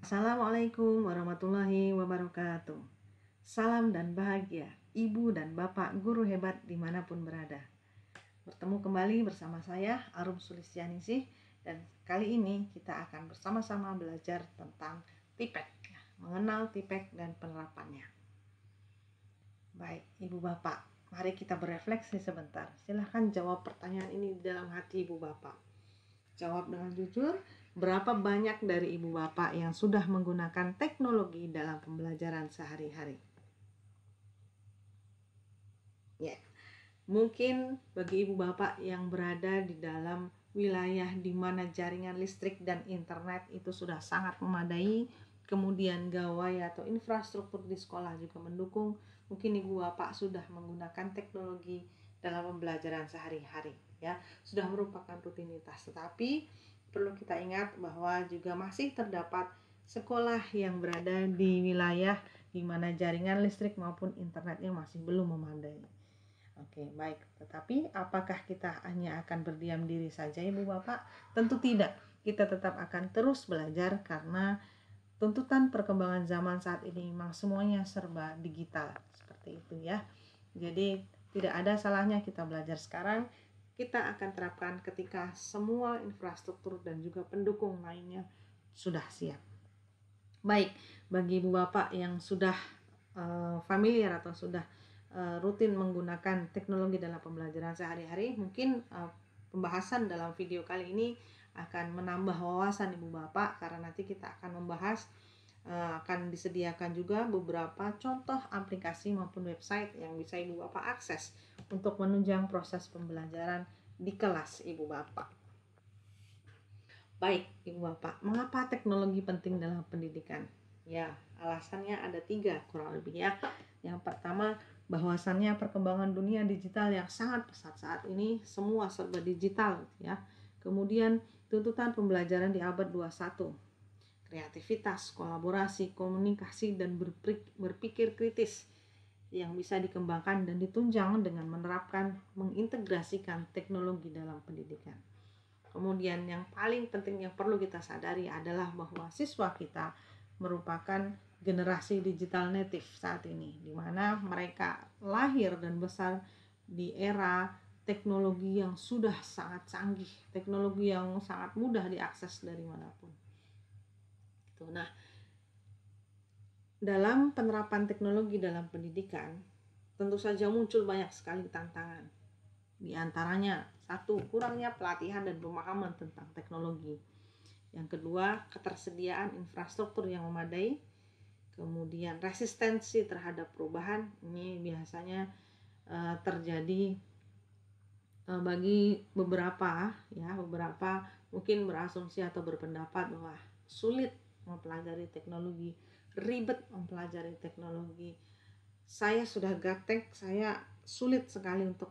Assalamualaikum warahmatullahi wabarakatuh. Salam dan bahagia, Ibu dan Bapak guru hebat dimanapun berada. Bertemu kembali bersama saya, Arum Sulistianingsih, dan kali ini kita akan bersama-sama belajar tentang TIPEK, mengenal TIPEK dan penerapannya. Baik, Ibu Bapak, mari kita berefleksi sebentar. Silahkan jawab pertanyaan ini di dalam hati Ibu Bapak. Jawab dengan jujur, berapa banyak dari Ibu Bapak yang sudah menggunakan teknologi dalam pembelajaran sehari-hari? Ya, mungkin bagi Ibu Bapak yang berada di dalam wilayah di mana jaringan listrik dan internet itu sudah sangat memadai, kemudian gawai atau infrastruktur di sekolah juga mendukung, mungkin Ibu Bapak sudah menggunakan teknologi dalam pembelajaran sehari-hari, ya, sudah merupakan rutinitas. Tetapi perlu kita ingat bahwa juga masih terdapat sekolah yang berada di wilayah di mana jaringan listrik maupun internetnya masih belum memadai. Oke, baik. Tetapi apakah kita hanya akan berdiam diri saja, Ibu Bapak? Tentu tidak. Kita tetap akan terus belajar karena tuntutan perkembangan zaman saat ini memang semuanya serba digital. Seperti itu ya. Jadi tidak ada salahnya kita belajar sekarang. Kita akan terapkan ketika semua infrastruktur dan juga pendukung lainnya sudah siap. Baik, bagi Ibu Bapak yang sudah familiar atau sudah rutin menggunakan teknologi dalam pembelajaran sehari-hari, mungkin pembahasan dalam video kali ini akan menambah wawasan Ibu Bapak, karena nanti kita akan membahas akan disediakan juga beberapa contoh aplikasi maupun website yang bisa Ibu Bapak akses untuk menunjang proses pembelajaran di kelas Ibu Bapak. Baik, Ibu Bapak, mengapa teknologi penting dalam pendidikan? Ya, alasannya ada 3 kurang lebih ya. Yang pertama, bahwasannya perkembangan dunia digital yang sangat pesat saat ini, semua serba digital ya. Kemudian tuntutan pembelajaran di abad 21, kreativitas, kolaborasi, komunikasi, dan berpikir kritis yang bisa dikembangkan dan ditunjang dengan menerapkan, mengintegrasikan teknologi dalam pendidikan. Kemudian yang paling penting yang perlu kita sadari adalah bahwa siswa kita merupakan generasi digital native saat ini, di mana mereka lahir dan besar di era teknologi yang sudah sangat canggih, teknologi yang sangat mudah diakses dari manapun. Nah, dalam penerapan teknologi dalam pendidikan, tentu saja muncul banyak sekali tantangan. Di antaranya, 1, kurangnya pelatihan dan pemahaman tentang teknologi. Yang kedua, ketersediaan infrastruktur yang memadai. Kemudian resistensi terhadap perubahan, ini biasanya terjadi bagi beberapa mungkin berasumsi atau berpendapat bahwa sulit mempelajari teknologi, ribet mempelajari teknologi. Saya sudah gaptek, saya sulit sekali untuk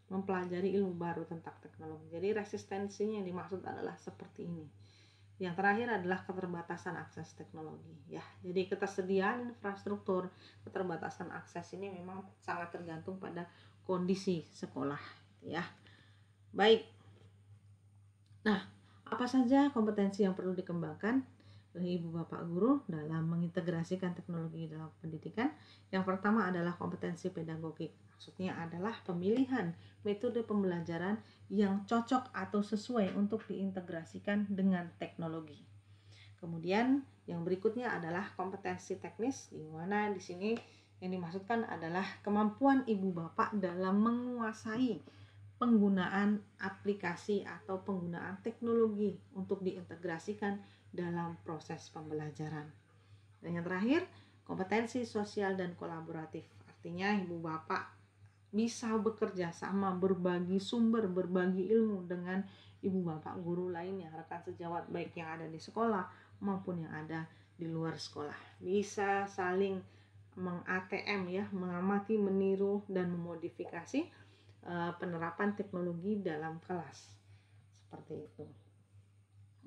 mempelajari ilmu baru tentang teknologi. Jadi resistensinya yang dimaksud adalah seperti ini. Yang terakhir adalah keterbatasan akses teknologi ya. Jadi ketersediaan infrastruktur, keterbatasan akses ini memang sangat tergantung pada kondisi sekolah ya. Baik. Nah, apa saja kompetensi yang perlu dikembangkan oleh Ibu Bapak guru dalam mengintegrasikan teknologi dalam pendidikan? Yang pertama adalah kompetensi pedagogik. Maksudnya adalah pemilihan metode pembelajaran yang cocok atau sesuai untuk diintegrasikan dengan teknologi. Kemudian yang berikutnya adalah kompetensi teknis, di mana di sini yang dimaksudkan adalah kemampuan Ibu Bapak dalam menguasai penggunaan aplikasi atau penggunaan teknologi untuk diintegrasikan dalam proses pembelajaran. Dan yang terakhir, kompetensi sosial dan kolaboratif. Artinya Ibu Bapak bisa bekerja sama, berbagi sumber, berbagi ilmu dengan Ibu Bapak guru lainnya, rekan sejawat baik yang ada di sekolah maupun yang ada di luar sekolah. Bisa saling meng-ATM ya, mengamati, meniru, dan memodifikasi penerapan teknologi dalam kelas. Seperti itu.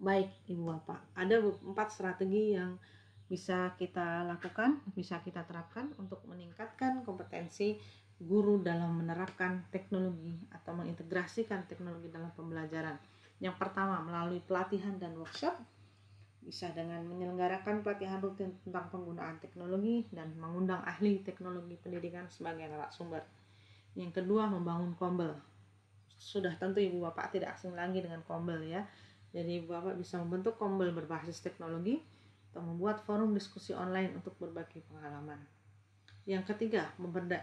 Baik Ibu Bapak, ada 4 strategi yang bisa kita lakukan, bisa kita terapkan untuk meningkatkan kompetensi guru dalam menerapkan teknologi atau mengintegrasikan teknologi dalam pembelajaran. Yang pertama, melalui pelatihan dan workshop. Bisa dengan menyelenggarakan pelatihan rutin tentang penggunaan teknologi dan mengundang ahli teknologi pendidikan sebagai narasumber. Yang kedua, membangun kombel. Sudah tentu Ibu Bapak tidak asing lagi dengan kombel ya. Jadi Ibu Bapak bisa membentuk kombel berbasis teknologi atau membuat forum diskusi online untuk berbagi pengalaman. Yang ketiga,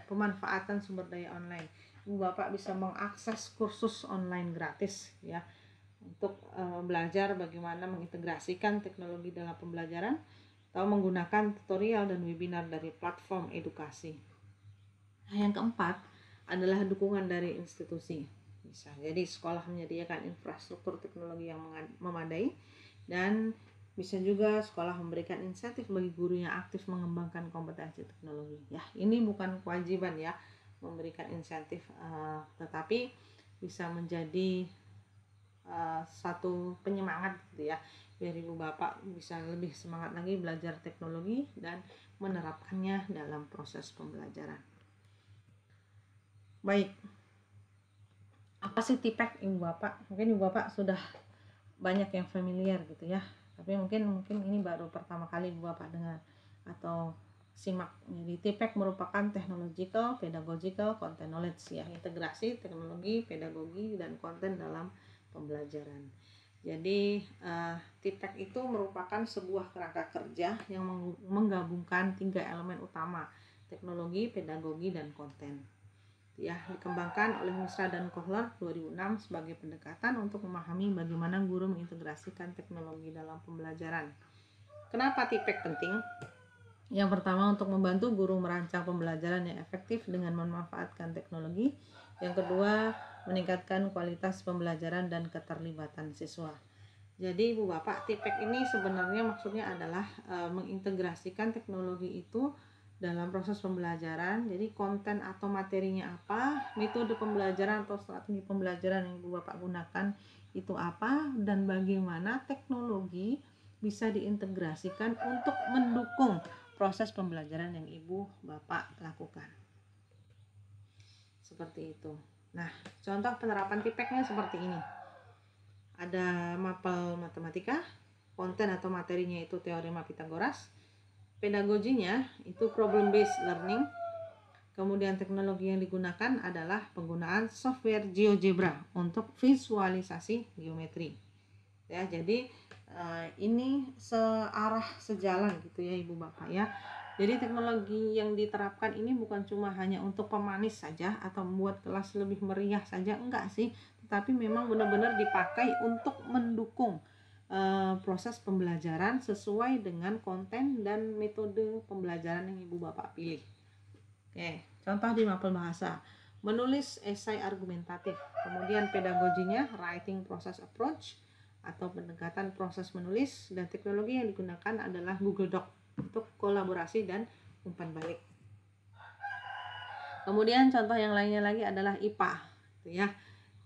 pemanfaatan sumber daya online. Ibu Bapak bisa mengakses kursus online gratis ya untuk belajar bagaimana mengintegrasikan teknologi dalam pembelajaran atau menggunakan tutorial dan webinar dari platform edukasi. Nah, yang keempat adalah dukungan dari institusi. Bisa jadi sekolah menyediakan infrastruktur teknologi yang memadai, dan bisa juga sekolah memberikan insentif bagi guru yang aktif mengembangkan kompetensi teknologi. Ya, ini bukan kewajiban ya memberikan insentif, tetapi bisa menjadi satu penyemangat gitu ya, biar Ibu Bapak bisa lebih semangat lagi belajar teknologi dan menerapkannya dalam proses pembelajaran. Baik, apa sih TPEK Ibu Bapak? Mungkin Ibu Bapak sudah banyak yang familiar gitu ya, tapi mungkin ini baru pertama kali Ibu Bapak dengar atau simak. Jadi TPEK merupakan Technological Pedagogical Content Knowledge ya, integrasi teknologi, pedagogi, dan konten dalam pembelajaran. Jadi TPEK itu merupakan sebuah kerangka kerja yang menggabungkan 3 elemen utama: teknologi, pedagogi, dan konten. Ya, dikembangkan oleh Misra dan Kohler 2006 sebagai pendekatan untuk memahami bagaimana guru mengintegrasikan teknologi dalam pembelajaran. Kenapa TPEK penting? Yang pertama, untuk membantu guru merancang pembelajaran yang efektif dengan memanfaatkan teknologi. Yang kedua, meningkatkan kualitas pembelajaran dan keterlibatan siswa. Jadi Ibu Bapak, TPEK ini sebenarnya maksudnya adalah mengintegrasikan teknologi itu dalam proses pembelajaran. Jadi konten atau materinya apa, metode pembelajaran atau strategi pembelajaran yang Ibu Bapak gunakan itu apa, dan bagaimana teknologi bisa diintegrasikan untuk mendukung proses pembelajaran yang Ibu Bapak lakukan. Seperti itu. Nah, contoh penerapan TPEK-nya seperti ini. Ada mapel matematika, konten atau materinya itu teorema Pitagoras, pedagoginya itu problem based learning, kemudian teknologi yang digunakan adalah penggunaan software GeoGebra untuk visualisasi geometri. Ya, jadi ini sejalan gitu ya Ibu Bapak ya. Jadi teknologi yang diterapkan ini bukan cuma hanya untuk pemanis saja atau membuat kelas lebih meriah saja, enggak sih, tetapi memang benar-benar dipakai untuk mendukung proses pembelajaran sesuai dengan konten dan metode pembelajaran yang Ibu Bapak pilih. Oke, contoh di mapel bahasa, menulis esai argumentatif, kemudian pedagoginya writing process approach atau pendekatan proses menulis, dan teknologi yang digunakan adalah Google Doc untuk kolaborasi dan umpan balik. Kemudian contoh yang lainnya lagi adalah IPA, gitu ya.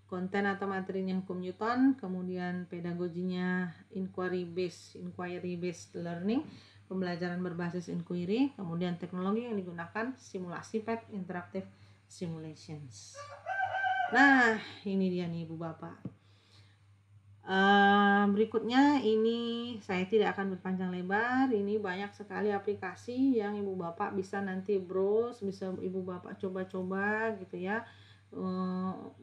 Konten atau materinya hukum Newton, kemudian pedagoginya inquiry based learning, pembelajaran berbasis inquiry, kemudian teknologi yang digunakan simulasi PET, interactive simulations. Nah, ini dia nih Ibu Bapak. Berikutnya ini saya tidak akan berpanjang lebar. Ini banyak sekali aplikasi yang Ibu Bapak bisa nanti browse, bisa Ibu Bapak coba-coba gitu ya,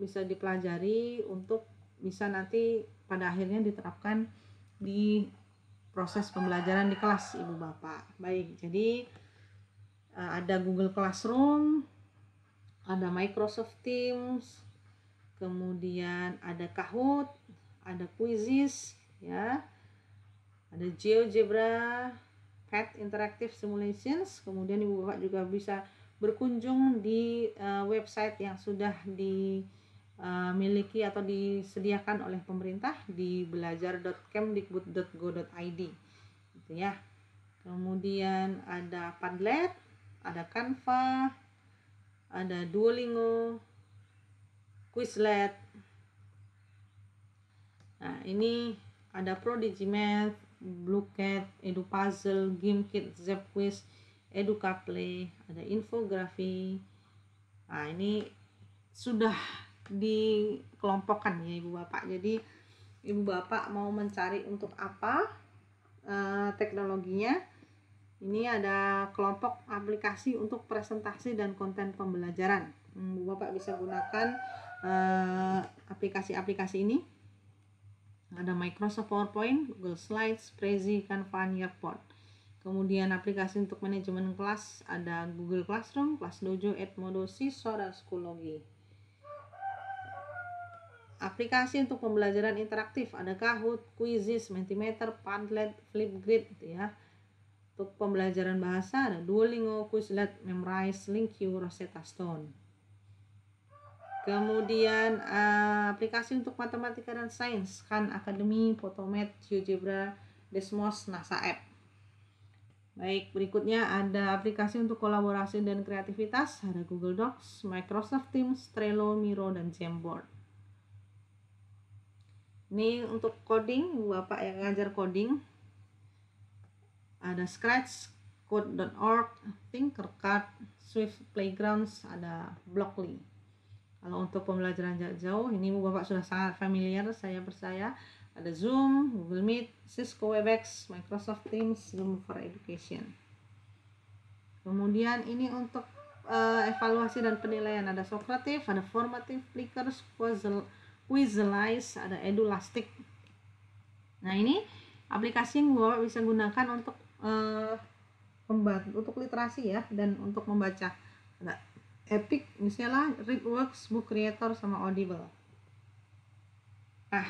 bisa dipelajari untuk bisa nanti pada akhirnya diterapkan di proses pembelajaran di kelas Ibu Bapak. Baik, jadi ada Google Classroom, ada Microsoft Teams, kemudian ada Kahoot, ada Quizzes ya, ada GeoGebra, PET Interactive Simulations. Kemudian Ibu Bapak juga bisa berkunjung di website yang sudah dimiliki atau disediakan oleh pemerintah di belajar.kemdikbud.go.id gitu ya. Kemudian ada Padlet, ada Canva, ada Duolingo, Quizlet. Nah, ini ada ProDigiMath, Bluecat, EduPuzzle, GameKit, ZapQuiz, EduCaplay, ada infografi. Nah, ini sudah dikelompokkan ya Ibu Bapak. Jadi Ibu Bapak mau mencari untuk apa, teknologinya. Ini ada kelompok aplikasi untuk presentasi dan konten pembelajaran. Bapak bisa gunakan aplikasi-aplikasi ini. Ada Microsoft PowerPoint, Google Slides, Prezi, Canva, Nearpod. Kemudian aplikasi untuk manajemen kelas ada Google Classroom, ClassDojo, Edmodo, Seesaw, dan Schoology. Aplikasi untuk pembelajaran interaktif ada Kahoot, Quizizz, Mentimeter, Padlet, Flipgrid gitu ya. Untuk pembelajaran bahasa ada Duolingo, Quizlet, Memrise, LingQ, Rosetta Stone. Kemudian aplikasi untuk matematika dan sains Khan Academy, Photomath, GeoGebra, Desmos, NASA App. Baik, berikutnya ada aplikasi untuk kolaborasi dan kreativitas ada Google Docs, Microsoft Teams, Trello, Miro, dan Jamboard. Ini untuk coding, Bapak yang ngajar coding ada Scratch, Code.org, Tinkercad, Swift Playgrounds, ada Blockly. Kalau untuk pembelajaran jarak jauh, ini Bapak sudah sangat familiar, saya percaya. Ada Zoom, Google Meet, Cisco Webex, Microsoft Teams, Zoom for Education. Kemudian ini untuk evaluasi dan penilaian ada Socrative, ada Formative, Flickr, Quizalize, ada Edulastic. Nah ini aplikasi yang Bapak bisa gunakan untuk membantu untuk literasi ya, dan untuk membaca. Ada Epic, misalnya Readworks, Book Creator, sama Audible. Nah,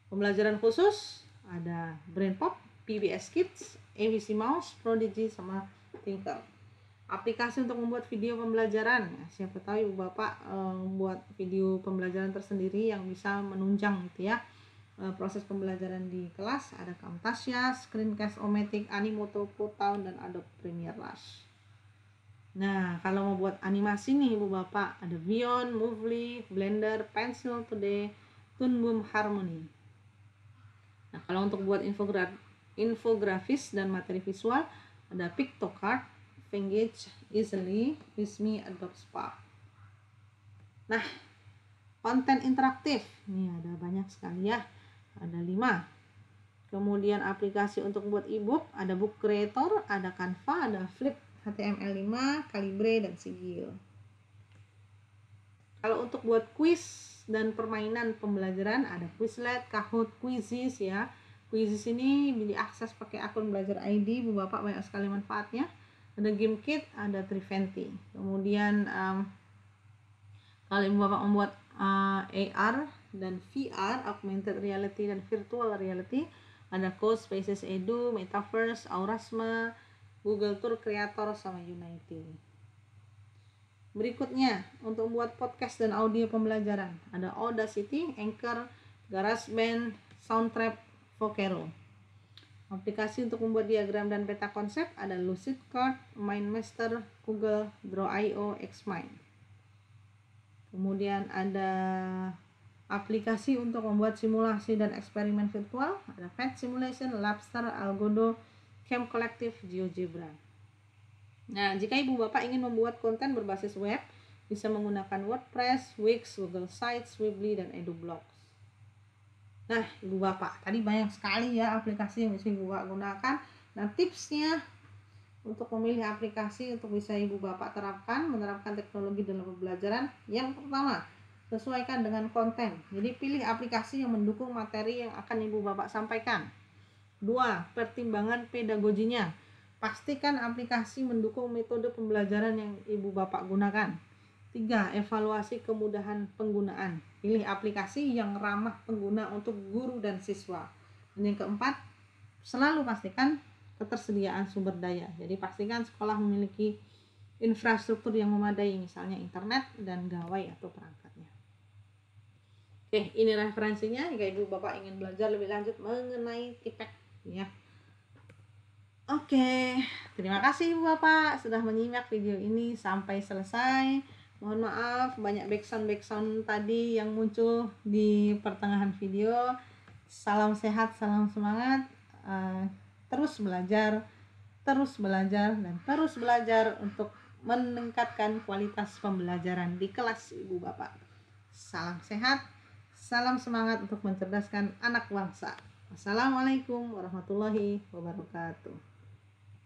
pembelajaran khusus ada BrainPop, PBS Kids, ABC Mouse, Prodigy, sama Tinker. Aplikasi untuk membuat video pembelajaran, ya, siapa tahu ibu bapak membuat video pembelajaran tersendiri yang bisa menunjang gitu ya proses pembelajaran di kelas. Ada Camtasia, Screencast-O-Matic, Animoto, Playtown, dan Adobe Premiere Rush. Nah, kalau mau buat animasi nih ibu bapak ada Beyond, Movely, Blender, Pencil Today, Toon Boom, Harmony. Nah, kalau untuk buat infografis dan materi visual ada Pictocard, Engage, Easily, Visme, Adobe Spark. Nah, konten interaktif ini ada banyak sekali ya, ada 5. Kemudian aplikasi untuk buat ebook ada Book Creator, ada Canva, ada Flip, HTML5, Calibre, dan Sigil. Kalau untuk buat quiz dan permainan pembelajaran ada Quizlet, Kahoot, Quizizz ya. Quizizz ini diakses pakai akun belajar ID, Bu Bapak banyak sekali manfaatnya. Ada GameKit, ada Triventi. Kemudian kalau Ibu Bapak membuat AR dan VR, augmented reality dan virtual reality, ada CoSpaces Edu, Metaverse, Aurasma, Google Tour Creator, sama Unity. Berikutnya, untuk membuat podcast dan audio pembelajaran ada Audacity, Anchor, GarageBand, Soundtrap, Vocero. Aplikasi untuk membuat diagram dan peta konsep ada Lucidchart, MindMaster, Google, Draw.io, Xmind. Kemudian ada aplikasi untuk membuat simulasi dan eksperimen virtual ada Pet Simulation, Labster, Algodo, Camp Collective, GeoGebra. Nah, jika ibu bapak ingin membuat konten berbasis web, bisa menggunakan WordPress, Wix, Google Sites, Weebly, dan EduBlocks. Nah, ibu bapak, tadi banyak sekali ya aplikasi yang bisa ibu bapak gunakan. Nah, tipsnya untuk memilih aplikasi untuk bisa ibu bapak menerapkan teknologi dalam pembelajaran. Yang pertama, sesuaikan dengan konten. Jadi pilih aplikasi yang mendukung materi yang akan ibu bapak sampaikan. 2, pertimbangan pedagoginya. Pastikan aplikasi mendukung metode pembelajaran yang ibu bapak gunakan. 3, evaluasi kemudahan penggunaan. Pilih aplikasi yang ramah pengguna untuk guru dan siswa. Dan yang keempat, selalu pastikan ketersediaan sumber daya. Jadi pastikan sekolah memiliki infrastruktur yang memadai, misalnya internet dan gawai atau perangkatnya. Oke, ini referensinya jika ibu bapak ingin belajar lebih lanjut mengenai TIPEK ya. Oke, terima kasih ibu bapak sudah menyimak video ini sampai selesai. Mohon maaf banyak backsound tadi yang muncul di pertengahan video. Salam sehat, salam semangat, terus belajar, dan terus belajar untuk meningkatkan kualitas pembelajaran di kelas ibu bapak. Salam sehat, salam semangat untuk mencerdaskan anak bangsa. Assalamualaikum warahmatullahi wabarakatuh.